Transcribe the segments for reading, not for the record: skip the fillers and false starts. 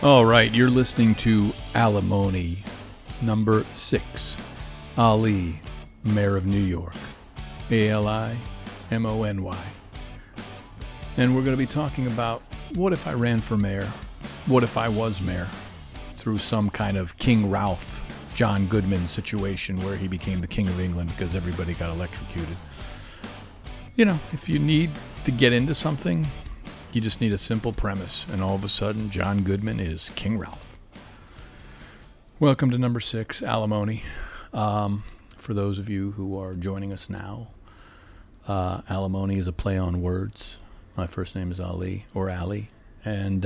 All right, you're listening to Ali-M.O.N.Y, number 6, Ali, Mayor of New York, ALI-M.O.N.Y. And we're going to be talking about what if I ran for mayor, what if I was mayor, through some kind of King Ralph, John Goodman situation where he became the King of England because everybody got electrocuted. You know, if you need to get into something, you just need a simple premise, and all of a sudden, John Goodman is King Ralph. Welcome to number 6, Ali-M.O.N.Y. For those of you who are joining us now, Ali-M.O.N.Y is a play on words. My first name is Ali, or Ali, and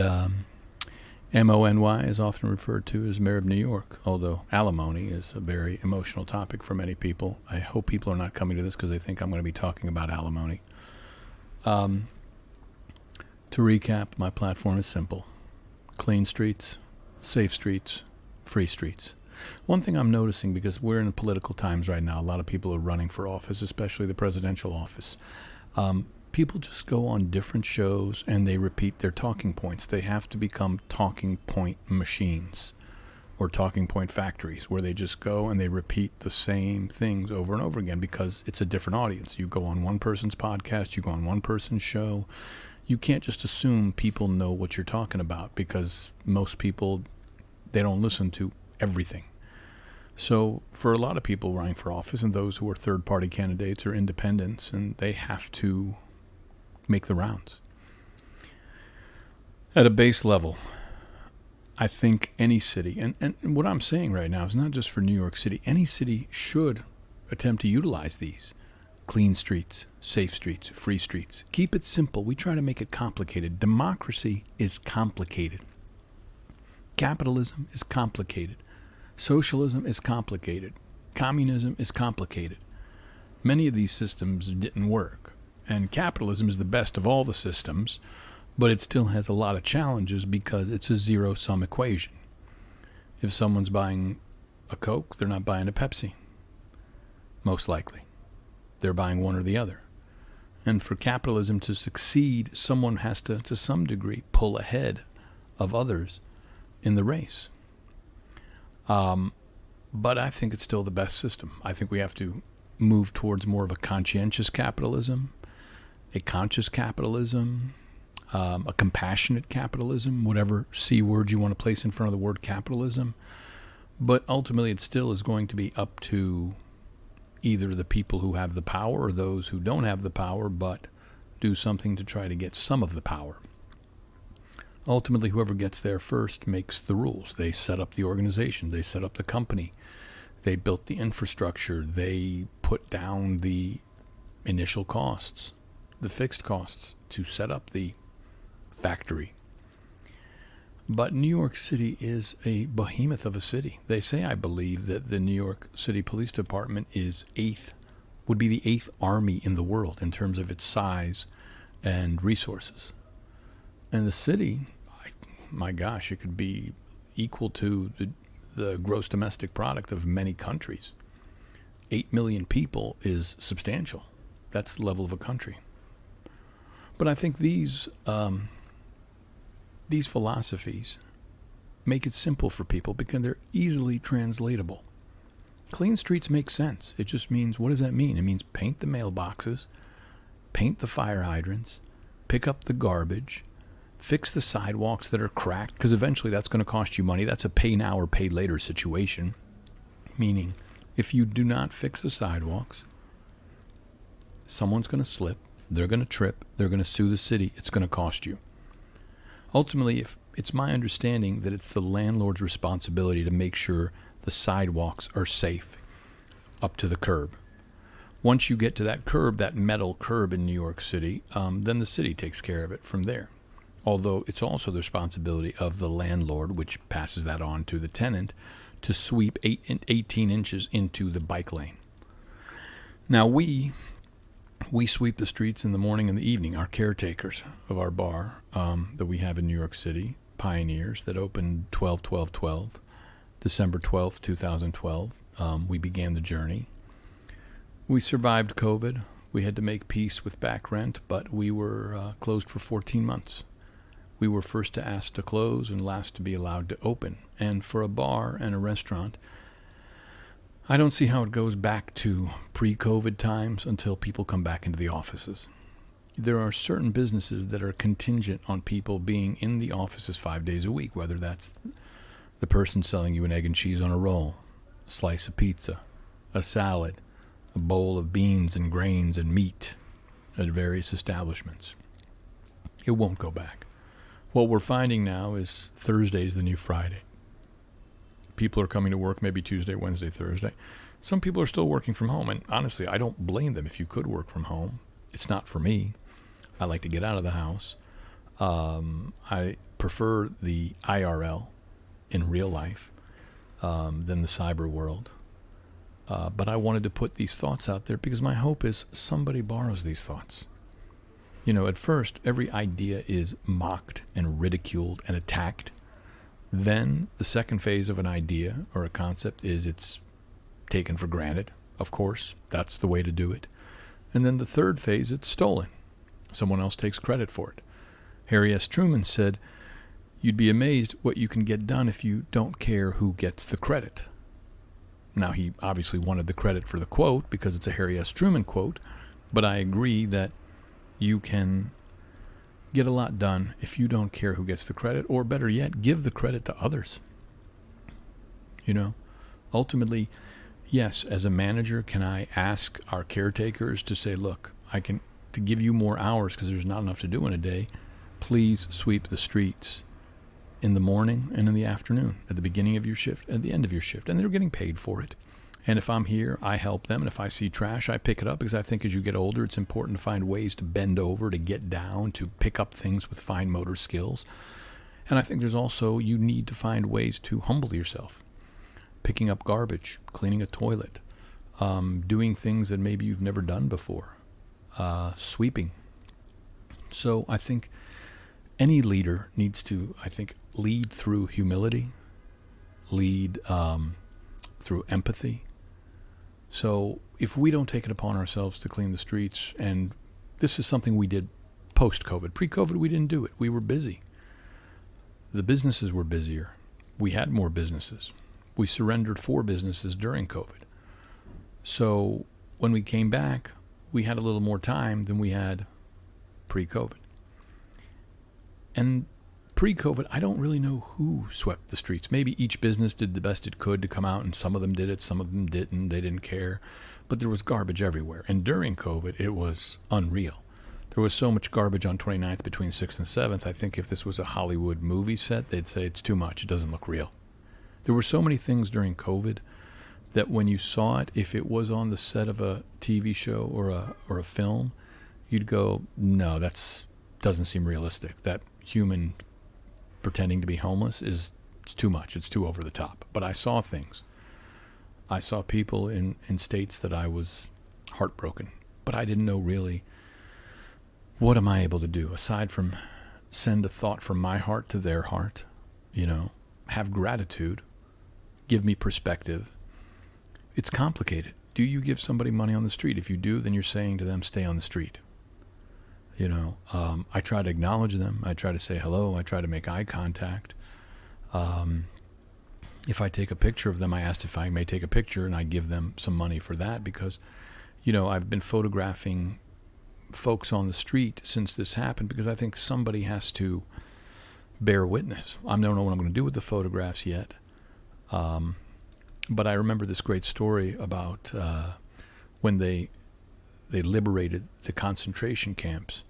M-O-N-Y is often referred to as Mayor of New York, although Ali-M.O.N.Y is a very emotional topic for many people. I hope people are not coming to this because they think I'm going to be talking about Ali-M.O.N.Y. To recap, my platform is simple. Clean streets, safe streets, free streets. One thing I'm noticing, because we're in political times right now, a lot of people are running for office, especially the presidential office. People just go on different shows and they repeat their talking points. They have to become talking point machines or talking point factories where they just go and they repeat the same things over and over again because it's a different audience. You go on one person's podcast, you go on one person's show. You can't just assume people know what you're talking about because most people, they don't listen to everything. So for a lot of people running for office and those who are third-party candidates or independents, and they have to make the rounds. At a base level, I think any city, and what I'm saying right now is not just for New York City, any city should attempt to utilize these. Clean streets, safe streets, free streets. Keep it simple. We try to make it complicated. Democracy is complicated. Capitalism is complicated. Socialism is complicated. Communism is complicated. Many of these systems didn't work. And capitalism is the best of all the systems, but it still has a lot of challenges because it's a zero-sum equation. If someone's buying a Coke, they're not buying a Pepsi. Most likely. They're buying one or the other. And for capitalism to succeed, someone has to some degree, pull ahead of others in the race. But I think it's still the best system. I think we have to move towards more of a conscientious capitalism, a conscious capitalism, a compassionate capitalism, whatever C word you want to place in front of the word capitalism. But ultimately, it still is going to be up to either the people who have the power or those who don't have the power but do something to try to get some of the power. Ultimately, whoever gets there first makes the rules. They set up the organization. They set up the company. They built the infrastructure. They put down the initial costs, the fixed costs to set up the factory. But New York City is a behemoth of a city. They say, I believe, that the New York City Police Department would be the 8th army in the world in terms of its size and resources. And the city, my gosh, it could be equal to the gross domestic product of many countries. 8 million people is substantial. That's the level of a country. But I think these philosophies make it simple for people because they're easily translatable. Clean streets make sense. It just means, what does that mean? It means paint the mailboxes, paint the fire hydrants, pick up the garbage, fix the sidewalks that are cracked, because eventually that's going to cost you money. That's a pay now or pay later situation. Meaning, if you do not fix the sidewalks, someone's going to slip, they're going to trip, they're going to sue the city, it's going to cost you. Ultimately, if it's my understanding that it's the landlord's responsibility to make sure the sidewalks are safe up to the curb. Once you get to that curb, that metal curb in New York City, then the city takes care of it from there. Although it's also the responsibility of the landlord, which passes that on to the tenant, to sweep 18 inches into the bike lane. Now we sweep the streets in the morning and the evening. Our caretakers of our bar that we have in New York City, Pioneers, that opened 12/12/12, December 12th, 2012. We began the journey. We survived COVID. We had to make peace with back rent, but we were closed for 14 months. we were first to ask to close and last to be allowed to open. And for a bar and a restaurant, I don't see how it goes back to pre-COVID times until people come back into the offices. There are certain businesses that are contingent on people being in the offices 5 days a week, whether that's the person selling you an egg and cheese on a roll, a slice of pizza, a salad, a bowl of beans and grains and meat at various establishments. It won't go back. What we're finding now is Thursday is the new Friday. People are coming to work maybe Tuesday, Wednesday, Thursday. Some people are still working from home, and honestly, I don't blame them. If you could work from home, it's not for me. I like to get out of the house. I prefer the IRL in real life than the cyber world. But I wanted to put these thoughts out there because my hope is somebody borrows these thoughts. You know, at first, every idea is mocked and ridiculed and attacked. Then the second phase of an idea or a concept is it's taken for granted. Of course, that's the way to do it. And then the third phase, it's stolen. Someone else takes credit for it. Harry S. Truman said, "You'd be amazed what you can get done if you don't care who gets the credit." Now, he obviously wanted the credit for the quote because it's a Harry S. Truman quote, but I agree that you can get a lot done if you don't care who gets the credit, or better yet, give the credit to others. You know, ultimately, yes, as a manager, can I ask our caretakers to say, look, to give you more hours because there's not enough to do in a day, please sweep the streets in the morning and in the afternoon, at the beginning of your shift, at the end of your shift, and they're getting paid for it. And if I'm here, I help them, and if I see trash, I pick it up, because I think as you get older, it's important to find ways to bend over, to get down, to pick up things with fine motor skills. And I think there's also, you need to find ways to humble yourself. Picking up garbage, cleaning a toilet, doing things that maybe you've never done before, sweeping. So I think any leader needs to, lead through humility, lead through empathy. So if we don't take it upon ourselves to clean the streets, and this is something we did post-COVID. Pre-COVID, we didn't do it. We were busy. The businesses were busier. We had more businesses. We surrendered 4 businesses during COVID. So when we came back, we had a little more time than we had pre-COVID. And pre-COVID, I don't really know who swept the streets. Maybe each business did the best it could to come out, and some of them did it, some of them didn't. They didn't care. But there was garbage everywhere. And during COVID, it was unreal. There was so much garbage on 29th between 6th and 7th. I think if this was a Hollywood movie set, they'd say it's too much. It doesn't look real. There were so many things during COVID that when you saw it, if it was on the set of a TV show or a film, you'd go, no, that doesn't seem realistic. That human pretending to be homeless it's too much. It's too over the top. But I saw things. I saw people in states that I was heartbroken. But I didn't know really, what am I able to do aside from send a thought from my heart to their heart, have gratitude, give me perspective. It's complicated. Do you give somebody money on the street? If you do, then you're saying to them, stay on the street. I try to acknowledge them. I try to say hello. I try to make eye contact. If I take a picture of them, I asked if I may take a picture, and I give them some money for that because, I've been photographing folks on the street since this happened because I think somebody has to bear witness. I don't know what I'm going to do with the photographs yet. But I remember this great story about when they liberated the concentration camps.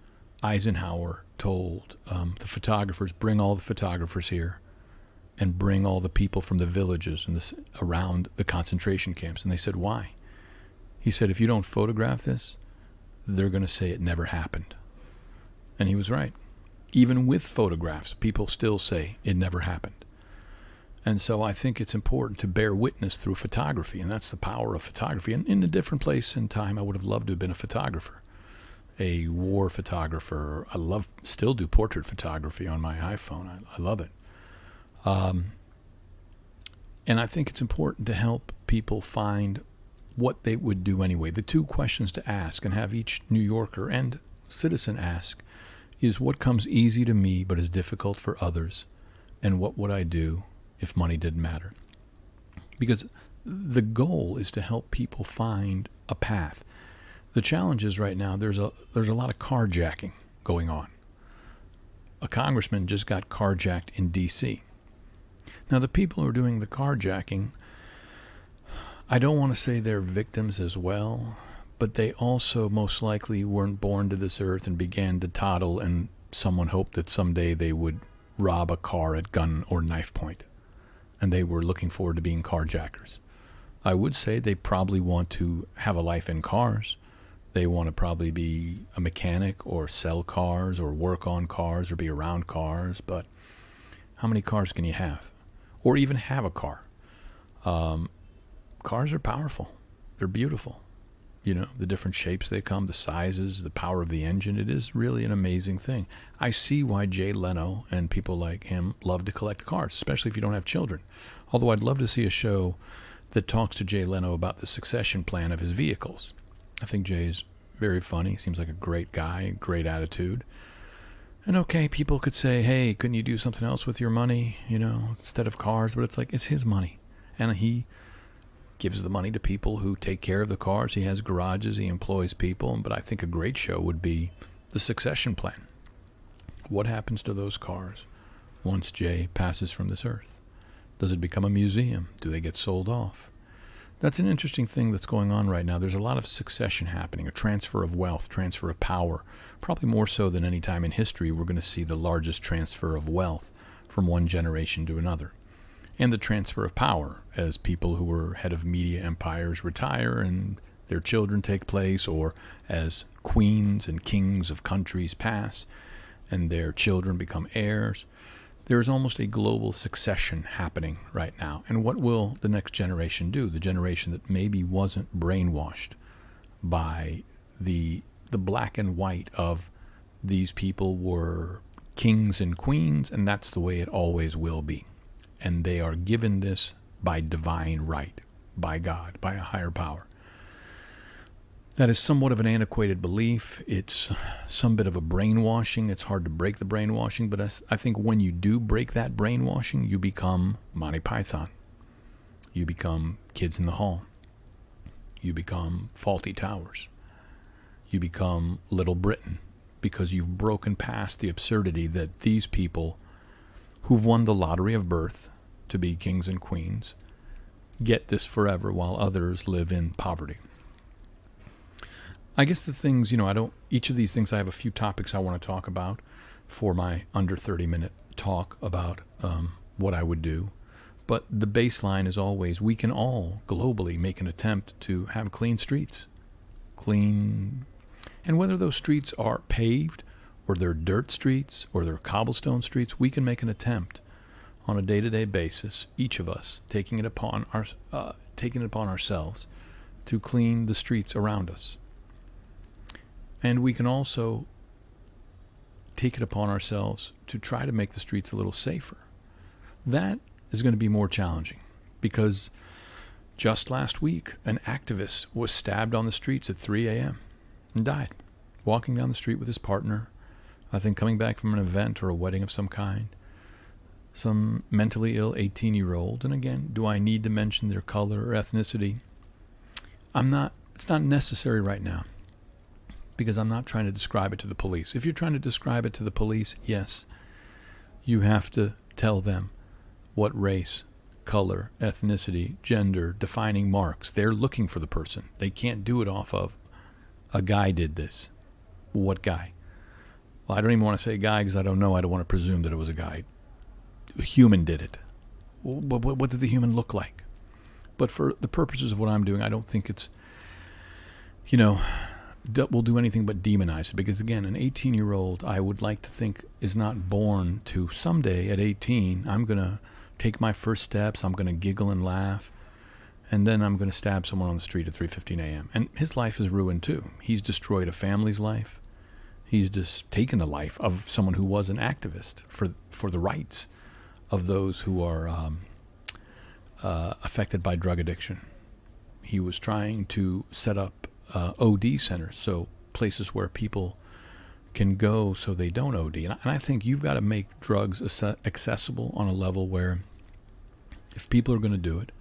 Eisenhower told the photographers, bring all the photographers here and bring all the people from the villages and around the concentration camps. And they said, why? He said, if you don't photograph this, they're going to say it never happened. And he was right. Even with photographs, people still say it never happened. And so I think it's important to bear witness through photography, and that's the power of photography. And in a different place and time, I would have loved to have been a photographer, a war photographer. I still do portrait photography on my iPhone. I love it. And I think it's important to help people find what they would do anyway. The 2 questions to ask and have each New Yorker and citizen ask is what comes easy to me but is difficult for others, and what would I do if money didn't matter? Because the goal is to help people find a path. The challenge is right now there's a lot of carjacking going on. A congressman just got carjacked in D.C. Now, the people who are doing the carjacking, I don't want to say they're victims as well, but they also most likely weren't born to this earth and began to toddle, and someone hoped that someday they would rob a car at gun or knife point, and they were looking forward to being carjackers. I would say they probably want to have a life in cars. They want to probably be a mechanic or sell cars or work on cars or be around cars, but how many cars can you have? Or even have a car? Cars are powerful. They're beautiful. You know, the different shapes they come, the sizes, the power of the engine. It is really an amazing thing. I see why Jay Leno and people like him love to collect cars, especially if you don't have children. Although I'd love to see a show that talks to Jay Leno about the succession plan of his vehicles. I think Jay's very funny. Seems like a great guy, great attitude. And okay, people could say, hey, couldn't you do something else with your money, you know, instead of cars? But it's like, it's his money. And he gives the money to people who take care of the cars. He has garages, he employs people. But I think a great show would be the succession plan. What happens to those cars once Jay passes from this earth? Does it become a museum? Do they get sold off? That's an interesting thing that's going on right now. There's a lot of succession happening, a transfer of wealth, transfer of power. Probably more so than any time in history, we're going to see the largest transfer of wealth from one generation to another. And the transfer of power as people who were head of media empires retire and their children take place, or as queens and kings of countries pass and their children become heirs. There is almost a global succession happening right now. And what will the next generation do? The generation that maybe wasn't brainwashed by the black and white of these people were kings and queens, and that's the way it always will be. And they are given this by divine right, by God, by a higher power. That is somewhat of an antiquated belief. It's some bit of a brainwashing. It's hard to break the brainwashing, but I think when you do break that brainwashing, you become Monty Python. You become Kids in the Hall. You become Faulty Towers. You become Little Britain, because you've broken past the absurdity that these people who've won the lottery of birth to be kings and queens get this forever while others live in poverty. I guess the things, each of these things, I have a few topics I want to talk about for my under 30-minute talk about what I would do. But the baseline is always, we can all globally make an attempt to have clean streets. And whether those streets are paved or they're dirt streets or they're cobblestone streets, we can make an attempt on a day-to-day basis, each of us taking it upon ourselves to clean the streets around us. And we can also take it upon ourselves to try to make the streets a little safer. That is going to be more challenging because just last week, an activist was stabbed on the streets at 3 a.m. and died, walking down the street with his partner, I think coming back from an event or a wedding of some kind. Some mentally ill 18-year-old. And again, do I need to mention their color or ethnicity? It's not necessary right now, because I'm not trying to describe it to the police. If you're trying to describe it to the police, yes, you have to tell them what race, color, ethnicity, gender, defining marks. They're looking for the person. They can't do it off of a guy did this. What guy? Well, I don't even want to say guy because I don't know. I don't want to presume that it was a guy. A human did it. What did the human look like? But for the purposes of what I'm doing, I don't think it's, will do anything but demonize it. Because again, an 18-year-old, I would like to think, is not born to someday at 18, I'm going to take my first steps, I'm going to giggle and laugh, and then I'm going to stab someone on the street at 3:15 a.m. And his life is ruined too. He's destroyed a family's life. He's just taken the life of someone who was an activist for the rights of those who are affected by drug addiction. He was trying to set up OD centers, so places where people can go so they don't OD. And I think you've got to make drugs accessible on a level where if people are going to do it,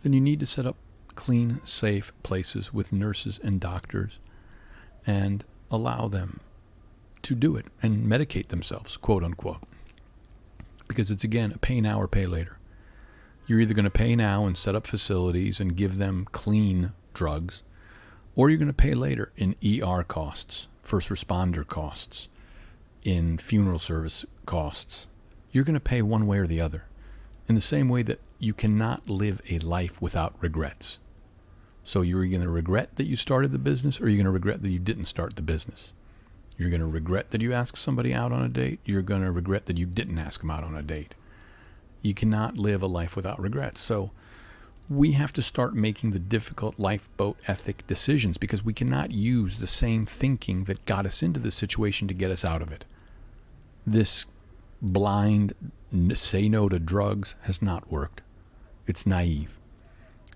then you need to set up clean, safe places with nurses and doctors and allow them to do it and medicate themselves, quote unquote. Because it's, again, a pay now or pay later. You're either going to pay now and set up facilities and give them clean drugs, or you're going to pay later in ER costs, first responder costs, in funeral service costs. You're going to pay one way or the other. In the same way that you cannot live a life without regrets. So you're going to regret that you started the business, or you're going to regret that you didn't start the business. You're going to regret that you asked somebody out on a date. You're going to regret that you didn't ask them out on a date. You cannot live a life without regrets. So we have to start making the difficult lifeboat ethic decisions, because we cannot use the same thinking that got us into this situation to get us out of it. This blind say no to drugs has not worked. It's naive.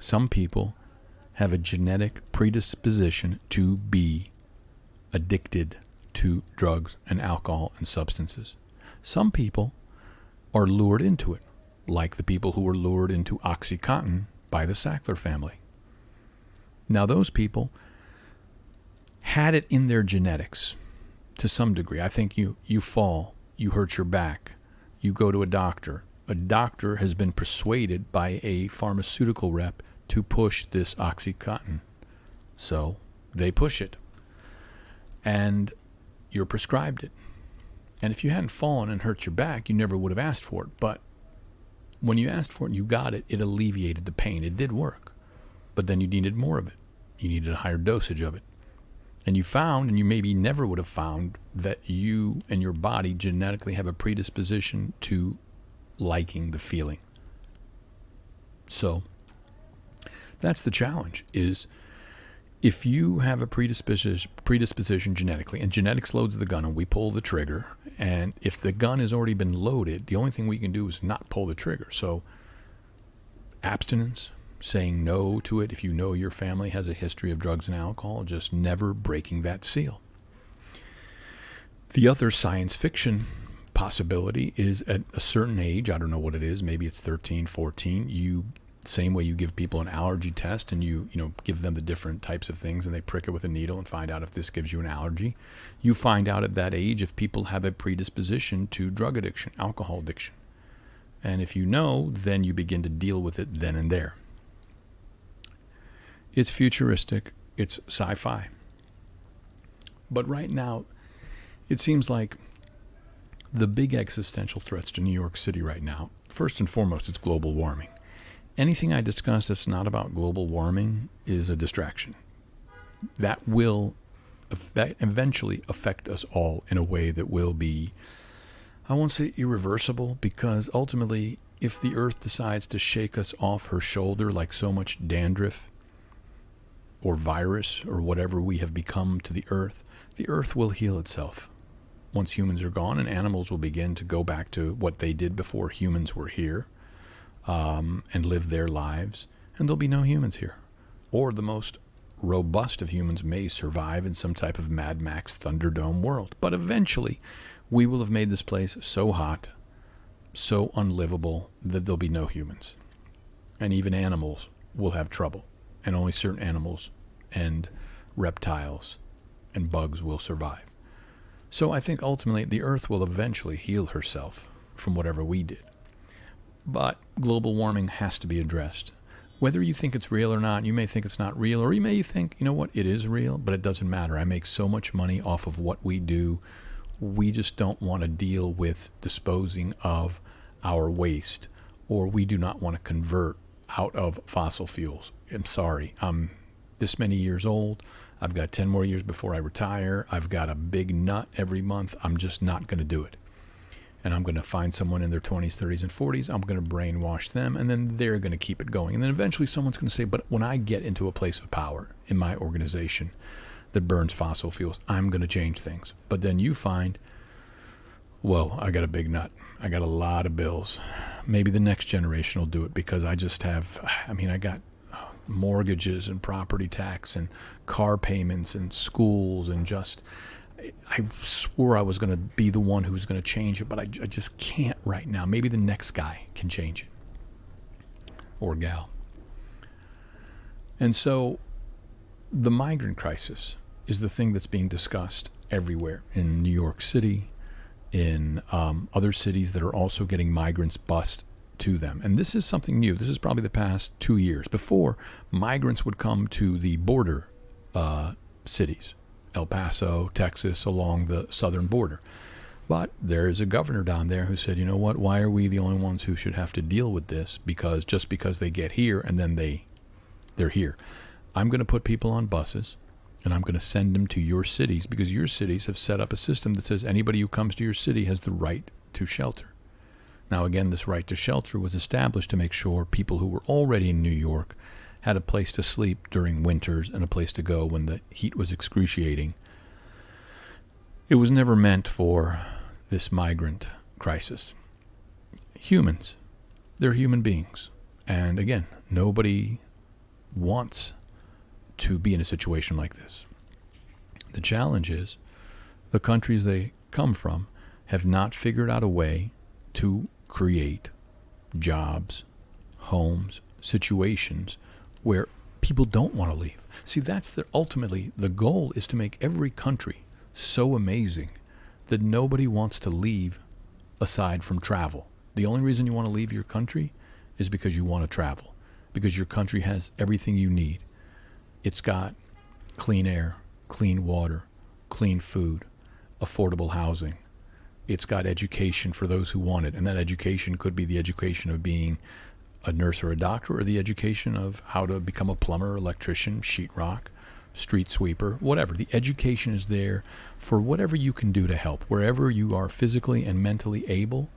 Some people have a genetic predisposition to be addicted to drugs and alcohol and substances. Some people are lured into it, like the people who were lured into OxyContin by the Sackler family. Now, those people had it in their genetics to some degree. I think you fall, you hurt your back, you go to a doctor. A doctor has been persuaded by a pharmaceutical rep to push this OxyContin. So they push it. And you're prescribed it. And if you hadn't fallen and hurt your back, you never would have asked for it. But when you asked for it and you got it, it alleviated the pain. It did work. But then you needed more of it. You needed a higher dosage of it. And you found, and you maybe never would have found, that you and your body genetically have a predisposition to liking the feeling. So that's the challenge, is if you have a predisposition genetically, and genetics loads the gun and we pull the trigger, and if the gun has already been loaded, the only thing we can do is not pull the trigger. So abstinence, saying no to it. If you know your family has a history of drugs and alcohol, just never breaking that seal. The other science fiction possibility is at a certain age, I don't know what it is, maybe it's 13, 14, you, same way you give people an allergy test and you give them the different types of things and they prick it with a needle and find out if this gives you an allergy. You find out at that age if people have a predisposition to drug addiction, alcohol addiction. And if you know, then you begin to deal with it then and there. It's futuristic. It's sci-fi. But right now, it seems like the big existential threats to New York City right now, first and foremost, it's global warming. Anything I discuss that's not about global warming is a distraction. That will eventually affect us all in a way that will be, I won't say irreversible, because ultimately, if the Earth decides to shake us off her shoulder like so much dandruff or virus or whatever we have become to the Earth will heal itself. Once humans are gone, and animals will begin to go back to what they did before humans were here, and live their lives, and there'll be no humans here. Or the most robust of humans may survive in some type of Mad Max Thunderdome world. But eventually, we will have made this place so hot, so unlivable, that there'll be no humans. And even animals will have trouble. And only certain animals and reptiles and bugs will survive. So I think ultimately the Earth will eventually heal herself from whatever we did. But global warming has to be addressed. Whether you think it's real or not, you may think it's not real, or you may think, you know what, it is real, but it doesn't matter. I make so much money off of what we do. We just don't want to deal with disposing of our waste, or we do not want to convert out of fossil fuels. I'm sorry, I'm this many years old. I've got 10 more years before I retire. I've got a big nut every month. I'm just not going to do it. And I'm going to find someone in their 20s, 30s, and 40s. I'm going to brainwash them, and then they're going to keep it going. And then eventually someone's going to say, but when I get into a place of power in my organization that burns fossil fuels, I'm going to change things. But then you find, whoa, I got a big nut. I got a lot of bills. Maybe the next generation will do it, because I got mortgages and property tax and car payments and schools and just, I swore I was going to be the one who was going to change it, but I just can't right now. Maybe the next guy can change it, or gal. And so the migrant crisis is the thing that's being discussed everywhere, in New York City, in other cities that are also getting migrants bused to them. And this is something new. This is probably the past 2 years. Before, migrants would come to the border cities, El Paso, Texas, along the southern border. But there's a governor down there who said, you know what, why are we the only ones who should have to deal with this? Because just because they get here and then they're here. I'm going to put people on buses and I'm going to send them to your cities, because your cities have set up a system that says anybody who comes to your city has the right to shelter. Now, again, this right to shelter was established to make sure people who were already in New York had a place to sleep during winters and a place to go when the heat was excruciating. It was never meant for this migrant crisis. Humans, they're human beings. And again, nobody wants to be in a situation like this. The challenge is the countries they come from have not figured out a way to create jobs, homes, situations where people don't want to leave. See, that's ultimately the goal, is to make every country so amazing that nobody wants to leave aside from travel. The only reason you want to leave your country is because you want to travel, because your country has everything you need. It's got clean air, clean water, clean food, affordable housing. It's got education for those who want it, and that education could be the education of being a nurse or a doctor, or the education of how to become a plumber, electrician, sheetrock, street sweeper, whatever. The education is there for whatever you can do to help, wherever you are physically and mentally able.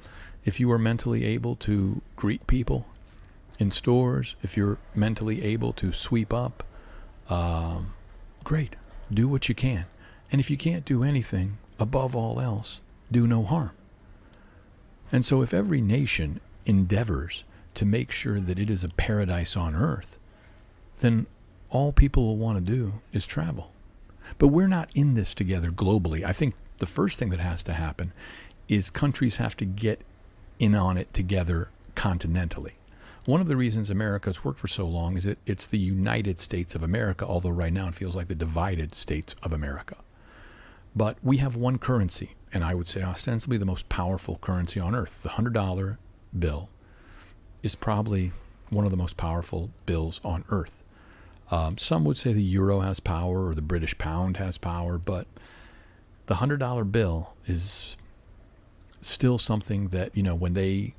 If you are mentally able to greet people in stores, if you're mentally able to sweep up, great. Do what you can. And if you can't do anything, above all else, do no harm. And so if every nation endeavors to make sure that it is a paradise on earth, then all people will want to do is travel. But we're not in this together globally. I think the first thing that has to happen is countries have to get in on it together continentally. One of the reasons America's worked for so long is that it's the United States of America, although right now it feels like the divided States of America. But we have one currency, and I would say ostensibly the most powerful currency on earth. The $100 bill is probably one of the most powerful bills on earth. Some would say the euro has power or the British pound has power, but the $100 bill is still something that, when they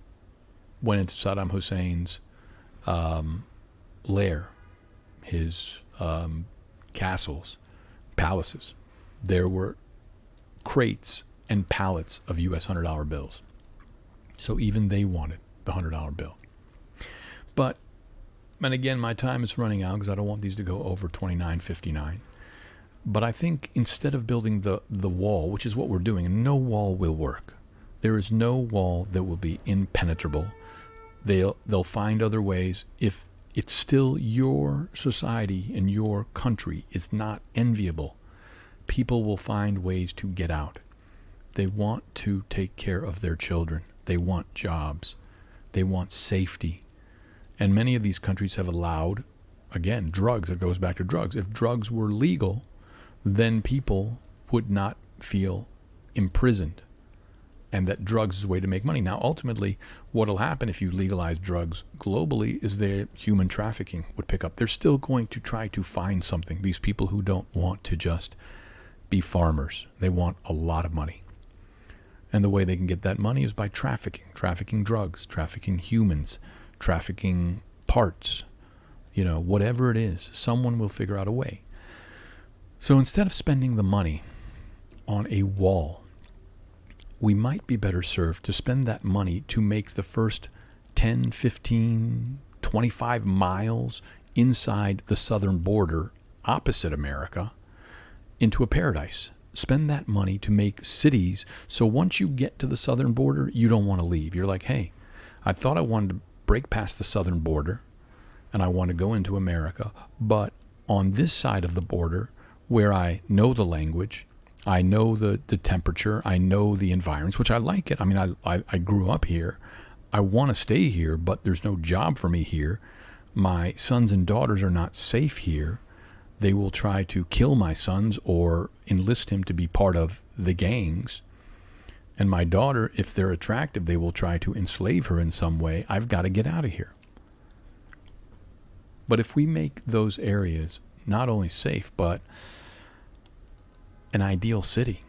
went into Saddam Hussein's lair, his castles, palaces, there were crates and pallets of U.S. $100 bills. So even they wanted the $100 bill. But, and again, my time is running out because I don't want these to go over 29:59. But I think instead of building the wall, which is what we're doing, and no wall will work. There is no wall that will be impenetrable. They'll find other ways. If it's still your society and your country is not enviable, people will find ways to get out. They want to take care of their children. They want jobs. They want safety. And many of these countries have allowed, again, drugs. It goes back to drugs. If drugs were legal, then people would not feel imprisoned, and that drugs is a way to make money. Now, ultimately, what will happen if you legalize drugs globally is that human trafficking would pick up. They're still going to try to find something. These people who don't want to just be farmers, they want a lot of money. And the way they can get that money is by trafficking drugs, trafficking humans, trafficking parts, whatever it is, someone will figure out a way. So instead of spending the money on a wall, we might be better served to spend that money to make the first 10, 15, 25 miles inside the southern border opposite America into a paradise. Spend that money to make cities so once you get to the southern border, you don't want to leave. You're like, hey, I thought I wanted to break past the southern border and I want to go into America, but on this side of the border where I know the language, I know the temperature. I know the environments, which I like it. I mean, I grew up here. I want to stay here, but there's no job for me here. My sons and daughters are not safe here. They will try to kill my sons or enlist him to be part of the gangs. And my daughter, if they're attractive, they will try to enslave her in some way. I've got to get out of here. But if we make those areas not only safe, but an ideal city,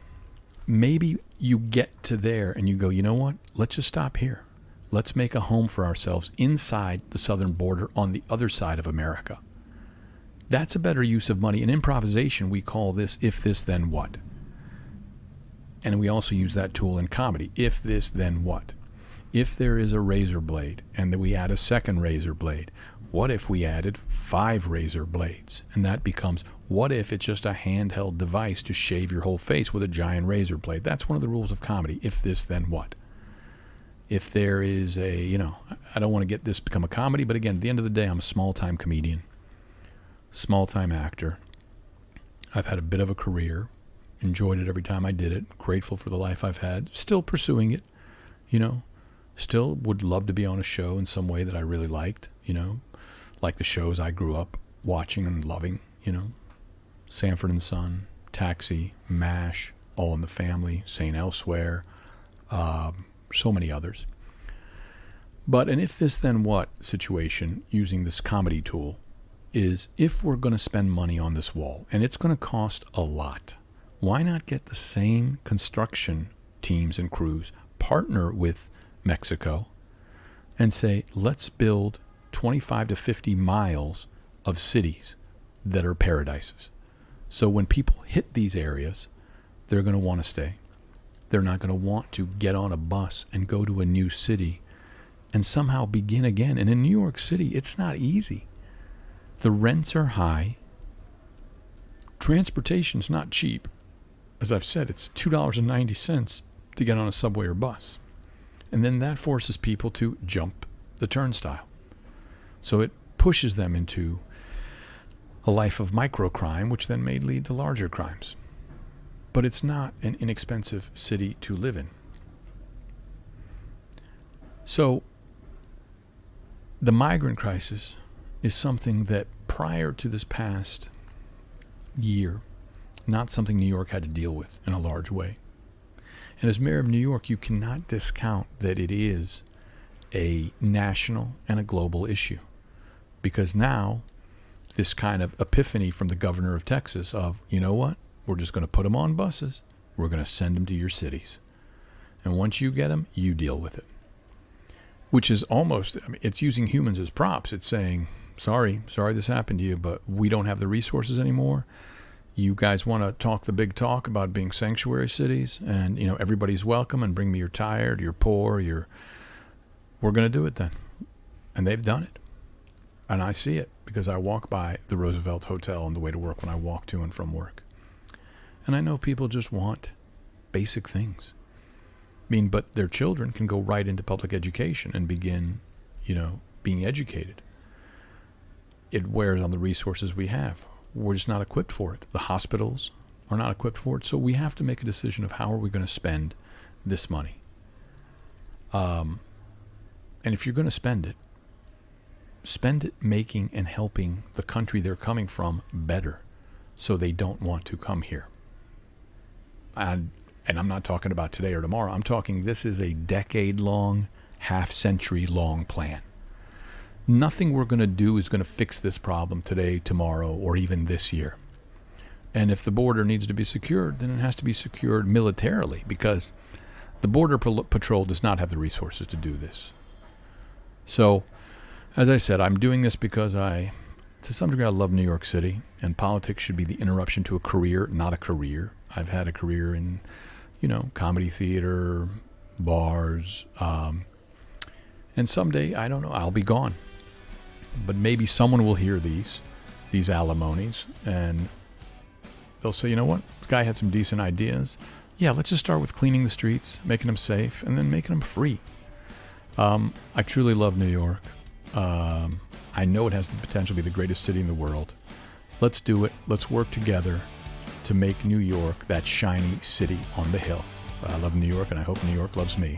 maybe you get to there and you go, you know what? Let's just stop here. Let's make a home for ourselves inside the southern border on the other side of America. That's a better use of money. In improvisation, we call this if this, then what? And we also use that tool in comedy. If this, then what? If there is a razor blade and then we add a second razor blade, what if we added 5 razor blades? And that becomes, what if it's just a handheld device to shave your whole face with a giant razor blade? That's one of the rules of comedy. If this, then what? If there is a, I don't want to get this become a comedy, but again, at the end of the day, I'm a small-time comedian, small-time actor. I've had a bit of a career, enjoyed it every time I did it, grateful for the life I've had, still pursuing it, still would love to be on a show in some way that I really liked, like the shows I grew up watching and loving, Sanford and Son, Taxi, MASH, All in the Family, St. Elsewhere, so many others. But an if this then what situation using this comedy tool is, if we're going to spend money on this wall and it's going to cost a lot, why not get the same construction teams and crews, partner with Mexico and say, let's build 25 to 50 miles of cities that are paradises. So when people hit these areas, they're going to want to stay. They're not going to want to get on a bus and go to a new city and somehow begin again. And in New York City, it's not easy. The rents are high. Transportation's not cheap. As I've said, it's $2.90 to get on a subway or bus. And then that forces people to jump the turnstile. So it pushes them into a life of microcrime, which then may lead to larger crimes. But it's not an inexpensive city to live in. So the migrant crisis is something that prior to this past year, not something New York had to deal with in a large way. And as mayor of New York, you cannot discount that it is a national and a global issue. Because now, this kind of epiphany from the governor of Texas of, you know what? We're just going to put them on buses. We're going to send them to your cities. And once you get them, you deal with it. Which is almost, it's using humans as props. It's saying, sorry this happened to you, but we don't have the resources anymore. You guys want to talk the big talk about being sanctuary cities and, everybody's welcome and bring me you're tired, you're poor, we're going to do it then. And they've done it. And I see it because I walk by the Roosevelt Hotel on the way to work when I walk to and from work. And I know people just want basic things. But their children can go right into public education and begin, being educated. It wears on the resources we have. We're just not equipped for it. The hospitals are not equipped for it. So we have to make a decision of how are we going to spend this money. And if you're going to spend it making and helping the country they're coming from better so they don't want to come here. And I'm not talking about today or tomorrow. I'm talking this is a decade-long, half-century-long plan. Nothing we're going to do is going to fix this problem today, tomorrow, or even this year. And if the border needs to be secured, then it has to be secured militarily because the Border Patrol does not have the resources to do this. So, as I said, I'm doing this because to some degree, I love New York City, and politics should be the interruption to a career, not a career. I've had a career in, comedy theater, bars, and someday, I don't know, I'll be gone. But maybe someone will hear these alimonies, and they'll say, you know what, this guy had some decent ideas. Yeah, let's just start with cleaning the streets, making them safe, and then making them free. I truly love New York. I know it has the potential to be the greatest city in the world. Let's do it. Let's work together. to make New York that shiny city on the hill. I love New York, and I hope New York loves me.